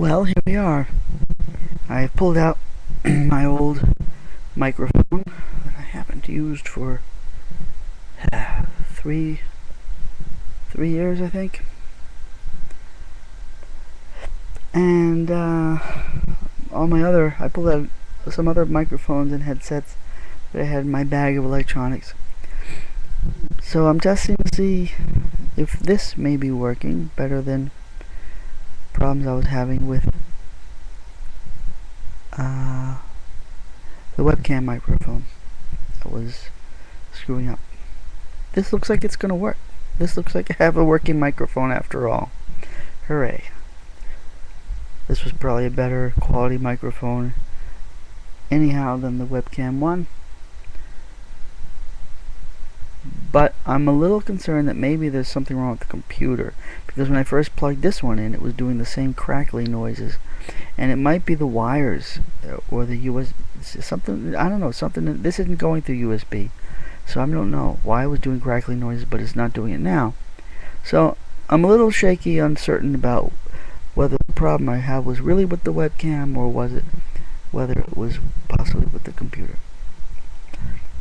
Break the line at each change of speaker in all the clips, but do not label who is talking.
Well, here we are. I've pulled out my old microphone that I haven't used for three years, I think. And I pulled out some other microphones and headsets that I had in my bag of electronics. So I'm testing to see if this may be working better than problems I was having with the webcam microphone that was screwing up. This looks like it's gonna work. This looks like I have a working microphone after all. Hooray. This was probably a better quality microphone anyhow than the webcam one. But I'm a little concerned that maybe there's something wrong with the computer, because when I first plugged this one in, it was doing the same crackly noises, and it might be the wires or the something. I don't know. Something. This isn't going through USB, so I don't know why it was doing crackly noises, but it's not doing it now. So I'm a little shaky, uncertain about whether the problem I had was really with the webcam or whether it was possibly with the computer.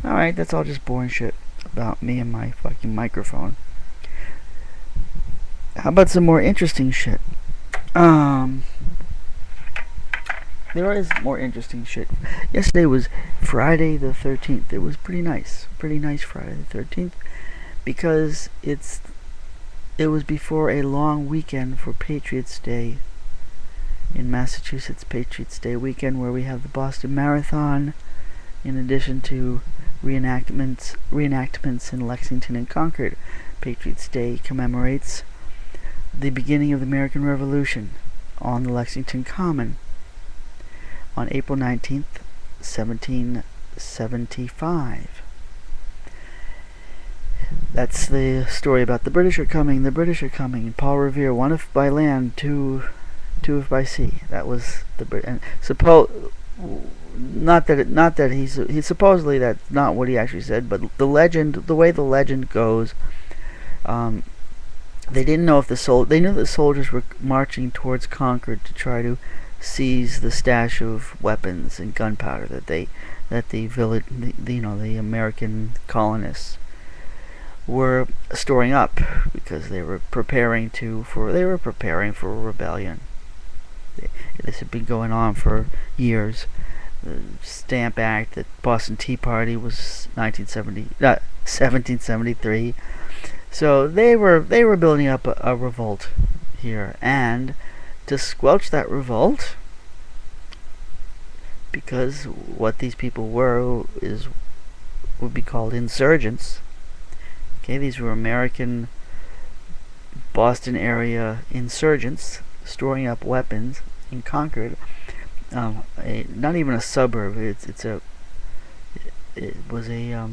All right, that's all just boring shit about me and my fucking microphone. How about some more interesting shit? There is more interesting shit. Yesterday was Friday the 13th. It was pretty nice Friday the 13th, because it was before a long weekend for Patriots Day in Massachusetts. Patriots Day weekend, where we have the Boston Marathon, in addition to reenactments in Lexington and Concord. Patriots Day commemorates the beginning of the American Revolution on the Lexington Common on April 19th, 1775. That's the story about the British are coming, and Paul Revere, one if by land, two if by sea. That was the Brit. And not that he supposedly, that's not what he actually said, but the way the legend goes, they didn't know if they knew the soldiers were marching towards Concord to try to seize the stash of weapons and gunpowder that the American colonists were storing up, because they were preparing for a rebellion. This had been going on for years. The Stamp Act, the Boston Tea Party was 1773. So they were building up a revolt here, and to squelch that revolt, because what these people would be called insurgents. Okay, these were American Boston area insurgents storing up weapons in Concord. Not even a suburb. It was a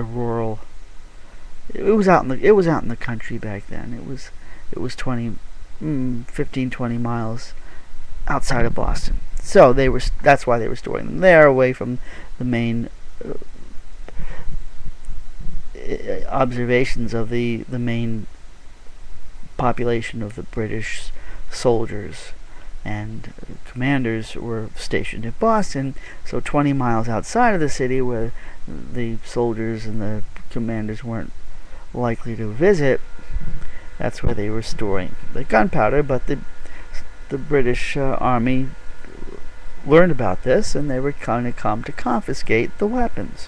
rural. It was out in the country back then. It was 15, 20 miles outside of Boston. So that's why they were storing them there, away from the main observations of the main population of the British soldiers and commanders were stationed in Boston. So 20 miles outside of the city, where the soldiers and the commanders weren't likely to visit, that's where they were storing the gunpowder. But the British army learned about this, and they were kind of come to confiscate the weapons.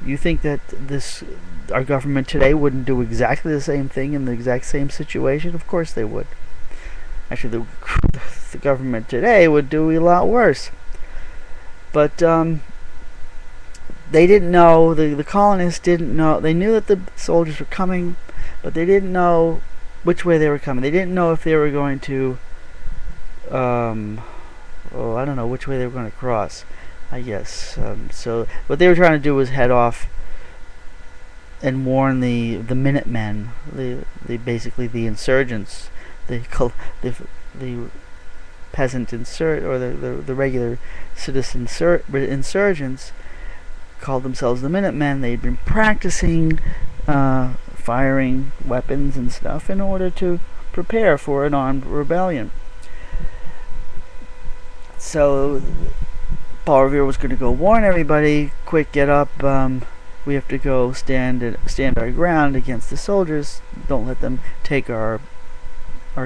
You think that our government today wouldn't do exactly the same thing in the exact same situation? Of course they would. Actually, the government today would do a lot worse. But they didn't know, the colonists didn't know. They knew that the soldiers were coming, but they didn't know which way they were coming. They didn't know if they were going to, I don't know which way they were going to cross, I guess. So what they were trying to do was head off and warn the Minutemen, basically the insurgents, the peasant or the regular citizen insurgents, called themselves the Minutemen. They'd been practicing firing weapons and stuff in order to prepare for an armed rebellion. So Paul Revere was going to go warn everybody, quick, get up, we have to go stand our ground against the soldiers. Don't let them take our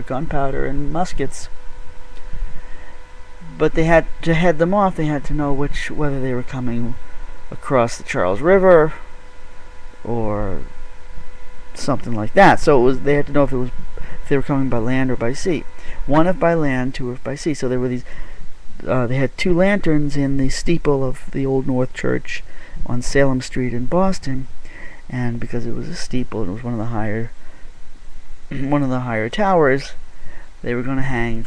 gunpowder and muskets. But they had to head them off. They had to know whether they were coming across the Charles River or something like that. So they had to know if they were coming by land or by sea. One if by land, two if by sea. So there were these. They had 2 lanterns in the steeple of the Old North Church on Salem Street in Boston, and because it was a steeple, it was one of the higher towers. They were going to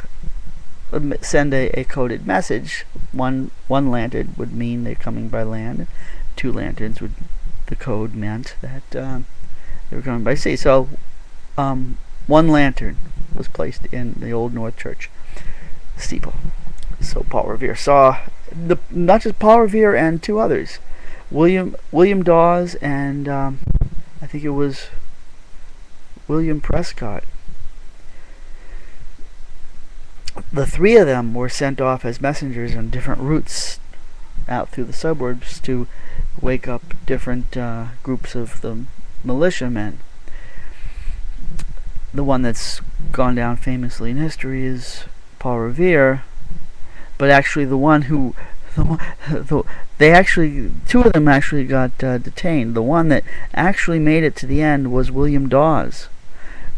send a coded message. One lantern would mean they're coming by land. 2 lanterns the code meant that they were coming by sea. So 1 lantern was placed in the Old North Church steeple. So Paul Revere saw not just Paul Revere and 2 others, William Dawes and I think it was William Prescott. The 3 of them were sent off as messengers on different routes out through the suburbs to wake up different groups of the militiamen. The one that's gone down famously in history is Paul Revere, but actually the one who they actually 2 of them actually got detained. The one that actually made it to the end was William Dawes.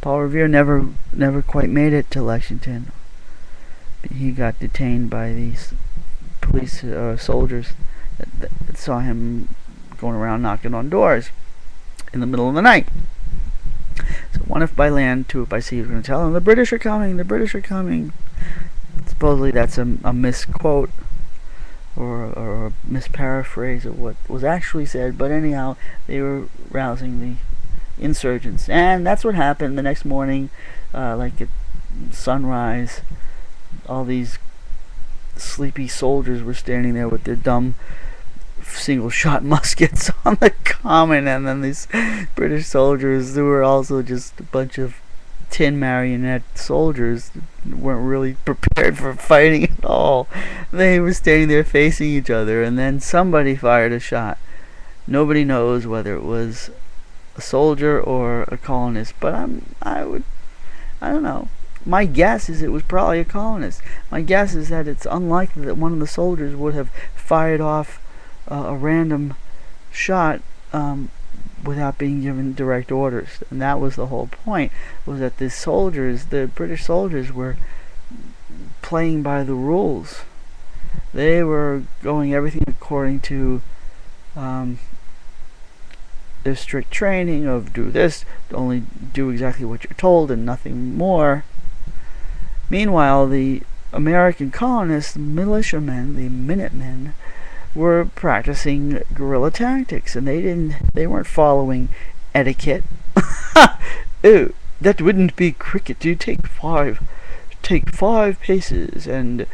Paul Revere never quite made it to Lexington. He got detained by these police soldiers that saw him going around knocking on doors in the middle of the night. So 1 if by land, 2 if by sea. He was going to tell them the British are coming. The British are coming. Supposedly that's a misquote or a misparaphrase of what was actually said, but anyhow, they were rousing the insurgents, and that's what happened. The next morning, like at sunrise, all these sleepy soldiers were standing there with their dumb single-shot muskets on the common, and then these British soldiers who were also just a bunch of tin marionette soldiers weren't really prepared for fighting at all. They were standing there facing each other, and then somebody fired a shot. Nobody knows whether it was a soldier or a colonist, but I don't know. My guess is it was probably a colonist. My guess is that it's unlikely that one of the soldiers would have fired off a random shot without being given direct orders. And that was the whole point, was that the British soldiers were playing by the rules. They were going everything according to their strict training of do this, only do exactly what you're told and nothing more. Meanwhile, the American colonists, the militiamen, the Minutemen, were practicing guerrilla tactics, and they weren't following etiquette. Ew, that wouldn't be cricket. You take 5 paces and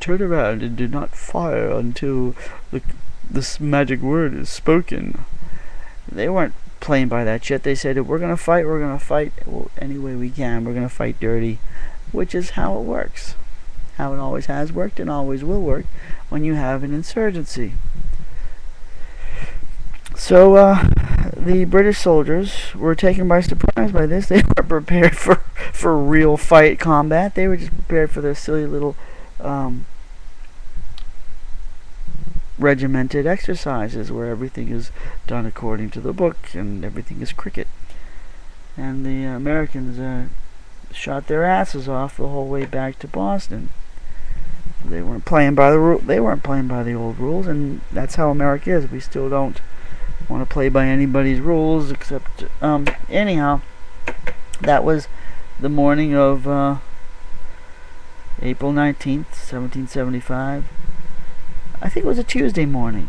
turn around and do not fire until this magic word is spoken. They weren't playing by that shit. They said, if we're gonna fight any way we can. We're gonna fight dirty, which is how it works, how it always has worked and always will work when you have an insurgency. So the British soldiers were taken by surprise by this. They weren't prepared for real fight combat. They were just prepared for their silly little regimented exercises where everything is done according to the book and everything is cricket. And the Americans shot their asses off the whole way back to Boston. They weren't playing by the old rules, and that's how America is. We still don't want to play by anybody's rules, except anyhow, that was the morning of April 19th, 1775. I think it was a Tuesday morning.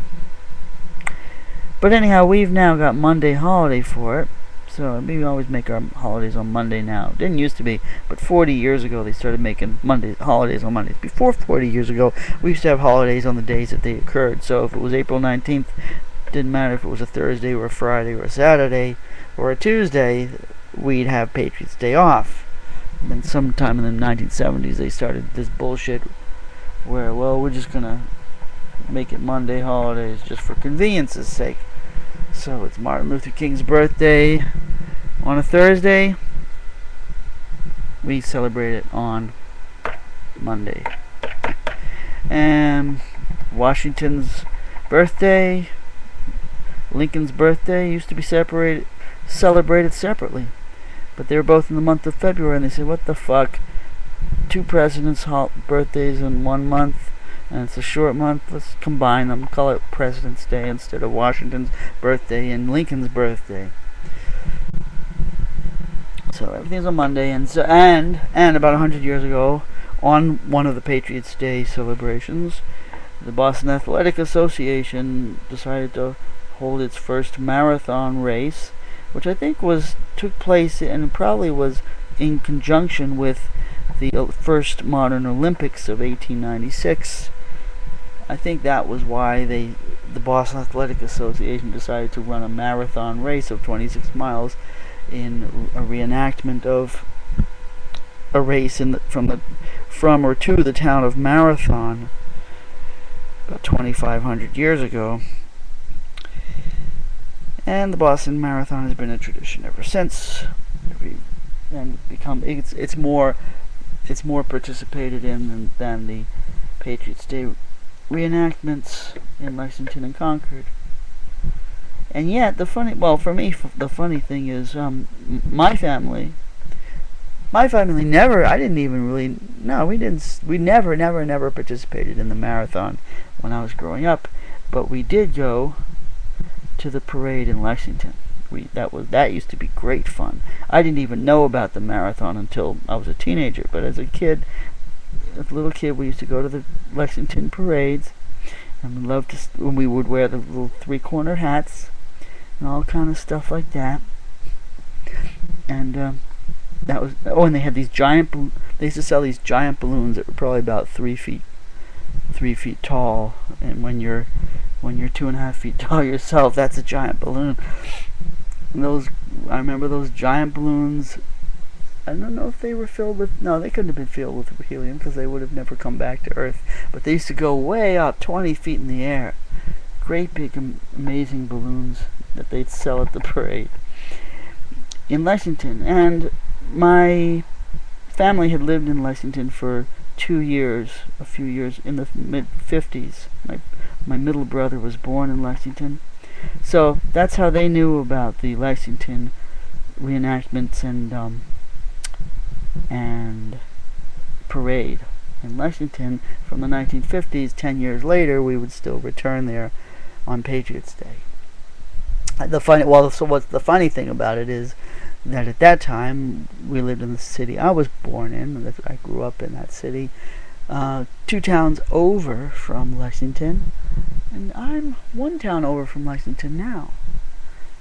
But anyhow, we've now got Monday holiday for it. So we always make our holidays on Monday now. Didn't used to be, but 40 years ago they started making holidays on Mondays. Before 40 years ago, we used to have holidays on the days that they occurred. So if it was April 19th, it didn't matter if it was a Thursday or a Friday or a Saturday or a Tuesday, we'd have Patriots Day off. And then sometime in the 1970s they started this bullshit where, well, we're just gonna make it Monday holidays just for convenience's sake. So it's Martin Luther King's birthday on a Thursday. We celebrate it on Monday. And Washington's birthday, Lincoln's birthday used to be celebrated separately. But they were both in the month of February, and they said, what the fuck? 2 presidents' birthdays in 1 month, and it's a short month. Let's combine them, call it President's Day instead of Washington's birthday and Lincoln's birthday. So everything's on Monday, and about 100 years ago, on one of the Patriots' Day celebrations, the Boston Athletic Association decided to hold its first marathon race, which I think took place and probably was in conjunction with the first modern Olympics of 1896. I think that was why the Boston Athletic Association decided to run a marathon race of 26 miles in a reenactment of a race from or to the town of Marathon about 2,500 years ago. And the Boston Marathon has been a tradition ever since, and it's more participated in than the Patriots' Day reenactments in Lexington and Concord. And yet, for me, the funny thing is, my family never. We never participated in the marathon when I was growing up, but we did go to the parade in Lexington. That used to be great fun. I didn't even know about the marathon until I was a teenager, but as a little kid, we used to go to the Lexington parades, and we loved when we would wear the little 3-corner hats and all kind of stuff like that. And that was and they had these they used to sell these giant balloons that were probably about 3 feet tall, and when you're 2.5 feet tall yourself, that's a giant balloon. And I remember those giant balloons. I don't know if they were filled with, no, they couldn't have been filled with helium because they would have never come back to Earth. But they used to go way up, 20 feet in the air. Great big amazing balloons that they'd sell at the parade in Lexington. And my family had lived in Lexington for a few years in the mid-50s. My middle brother was born in Lexington. So that's how they knew about the Lexington reenactments and parade in Lexington from the 1950s. 10 years later, we would still return there on Patriots' Day. So what's the funny thing about it is that at that time we lived in the city I was born in. I grew up in that city, 2 towns over from Lexington, and I'm 1 town over from Lexington now.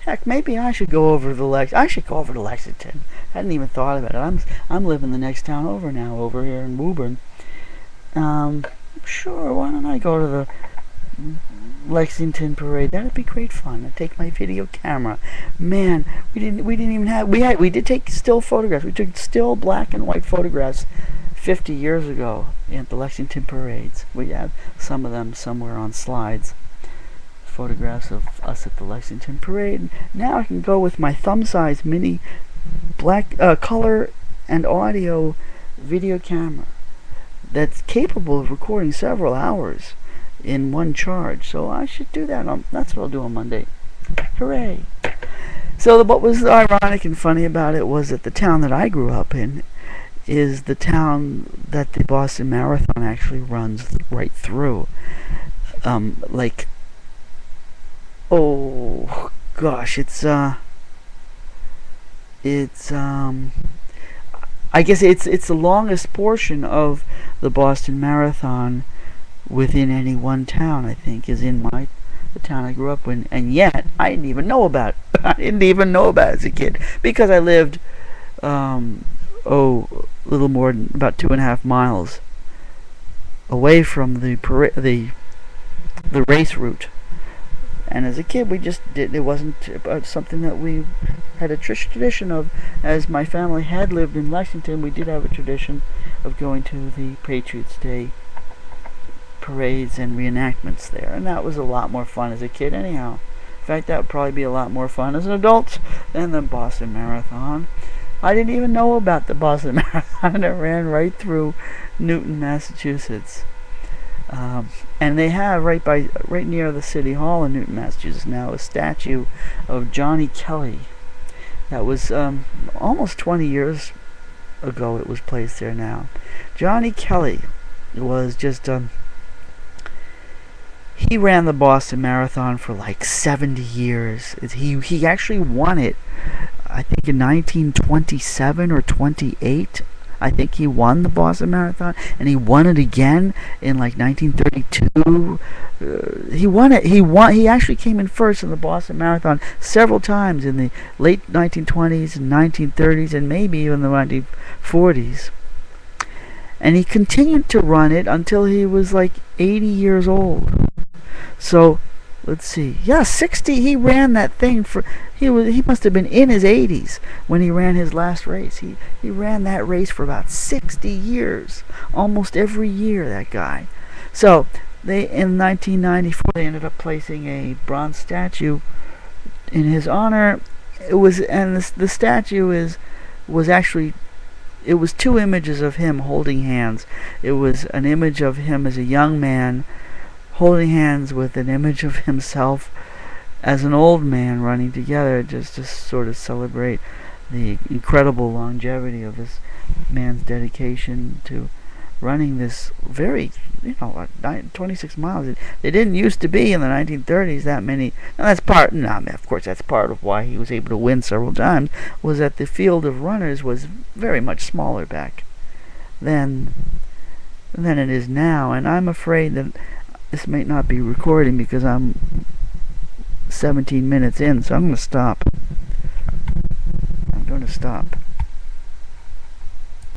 Heck, maybe I should go over to Lexington. I hadn't even thought about it. I'm living the next town over now, over here in Woburn. Sure, why don't I go to the Lexington parade? That'd be great fun. I'd take my video camera. Man, we did take still photographs. We took still black and white photographs 50 years ago at the Lexington parades. We have some of them somewhere on slides. Photographs of us at the Lexington parade. Now I can go with my thumb-size mini black color and audio video camera that's capable of recording several hours in one charge. So I should do that. That's what I'll do on Monday. Hooray! So what was ironic and funny about it was that the town that I grew up in is the town that the Boston Marathon actually runs right through. Oh gosh, I guess it's the longest portion of the Boston Marathon within any one town. I think is in the town I grew up in, and yet I didn't even know about it. I didn't even know about it as a kid because I lived a little more than about 2.5 miles away from the race route. And as a kid, it wasn't something that we had a tradition of. As my family had lived in Lexington, we did have a tradition of going to the Patriots' Day parades and reenactments there, and that was a lot more fun as a kid anyhow. In fact, that would probably be a lot more fun as an adult than the Boston Marathon. I didn't even know about the Boston Marathon. It ran right through Newton, Massachusetts. And they have right near the City Hall in Newton, Massachusetts now a statue of Johnny Kelly. That was almost 20 years ago it was placed there now. Johnny Kelly was just he ran the Boston Marathon for like 70 years. He actually won it, I think, in 1927 or 28. I think he won the Boston Marathon, and he won it again in like 1932. He won it. He actually came in first in the Boston Marathon several times in the late 1920s and 1930s, and maybe even the 1940s. And he continued to run it until he was like 80 years old. So, let's see. Yeah, 60. He ran that thing for. He must have been in his 80s when he ran his last race. He ran that race for about 60 years, almost every year. That guy. So in 1994 they ended up placing a bronze statue in his honor. The statue was actually. It was two images of him holding hands. It was an image of him as a young man holding hands with an image of himself as an old man running together, just to sort of celebrate the incredible longevity of this man's dedication to running this very, 26 miles. They didn't used to be in the 1930s that many. Now of course that's part of why he was able to win several times, was that the field of runners was very much smaller back then than it is now. And I'm afraid that this may not be recording because I'm 17 minutes in, so I'm going to stop.